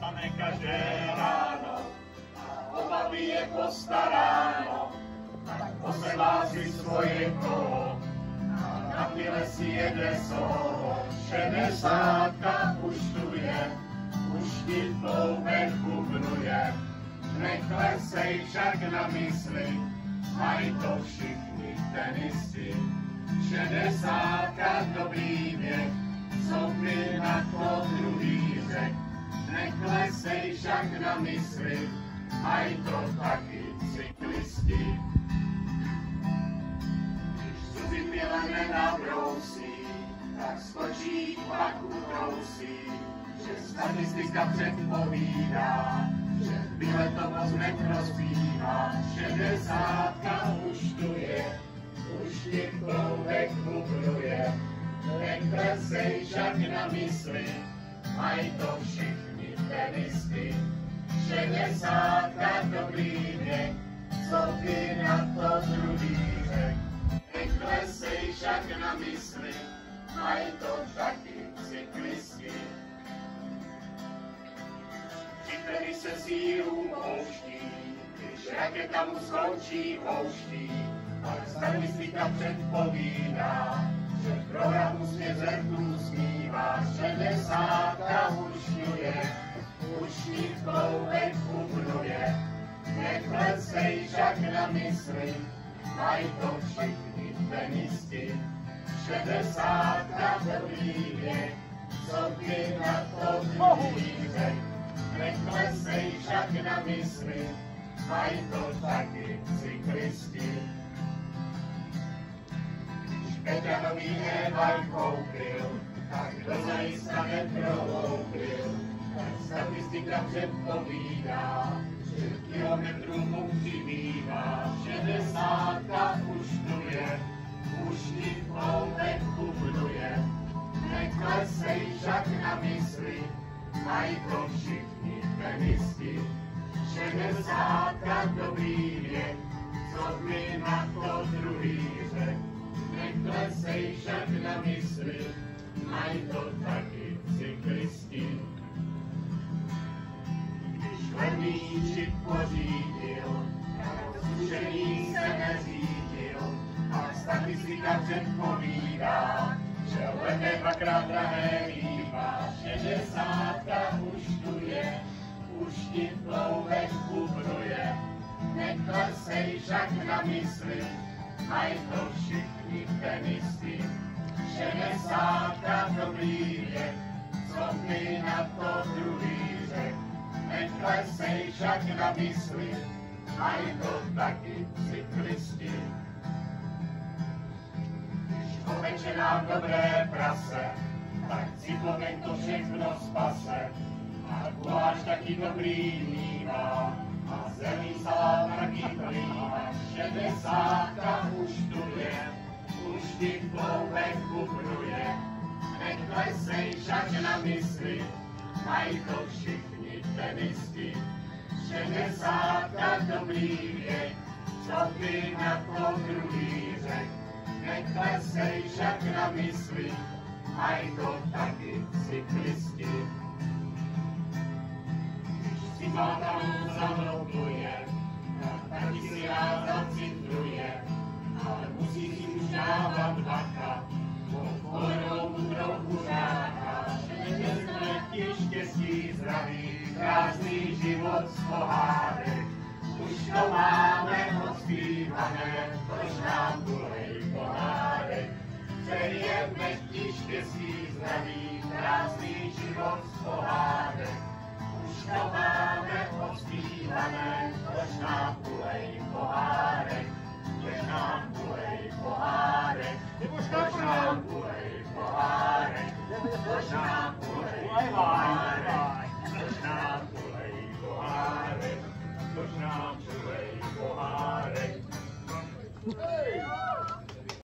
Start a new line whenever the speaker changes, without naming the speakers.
vstane každé ráno a obavy je postaráno, tak posevá si svoje kolo a na pile si jede solo. 60 už tu je, už ti plouvek bubnuje, neklesej však na mysli, mají to všichni tenisti. 60 dobrý věk, co by na to druhý řek, neklesej však na mysli, mají to taky cyklisti. Když zuby pila nenabrousí, tak skočí, pak utrousí, že statistika předpovídá, že byle to moc neprospívá. 60 už tu je, už ti plouvek bubluje, neklesej však na mysli, mají to všichni tenisti. 60 dobrý věk, co by na to druhý řek, neklesej však na mysli, mají to taky cyklisti. Při tenise sílu pouští, když raketa mu skončí pouští, pak statistika předpovídá, že programu svěřenku smívá. 60 už tu je, už ti plouvek bubnuje, neklesej však na mysli, mají to všichni tenisti. 60 dobrý věk, co by na to druhý řek, neklesej však na mysli, mají to taky cyklisti. Když Peťa nový e-bike koupil, tak kdo zajista neproloubil, tak statistika předpovídá, že kilometrů mu přibývá. 60 už tu je, už ti plouvek bubnuje, neklesej však na mysli, mají to všichni tenisti. 60 dobrý věk, co by na to druhý řek, neklesej však na mysli, mají to taky cyklisti. Když levníček pořídil, tak zkušený se neřídil, a statistika předpovídá, že levné dvakrát drahé bývá. 60 už tu je, už ti plouvek bubnuje, neklesej však na mysli, mají to všichni tenisti. 60 dobrý věk, co by na to druhý řek, neklesej však na mysli, mají to taky cyklisti. Když poveče nám dobré prase, tak cipomek to všechno spase, a guláš taky dobrý mívá, a zelený salát taky plývá. 60 už tu je, už ti plouvek bubnuje, neklesej však na mysli, mají to všichni tenisti. 60 dobrý věk, co by na to druhý řek, neklesej však na mysli, mají to taky cyklisti. Si mátanou zablokuje, tak taky si rád zacitruje, ale musí si už dávat bacha, bo kolenou mu trochu řáka. 60 let ti štěstí, zdraví, krásný život z pohádek, už to máme odspívané, proč nám tulej pohádek. Přejeme ti štěstí, zdraví,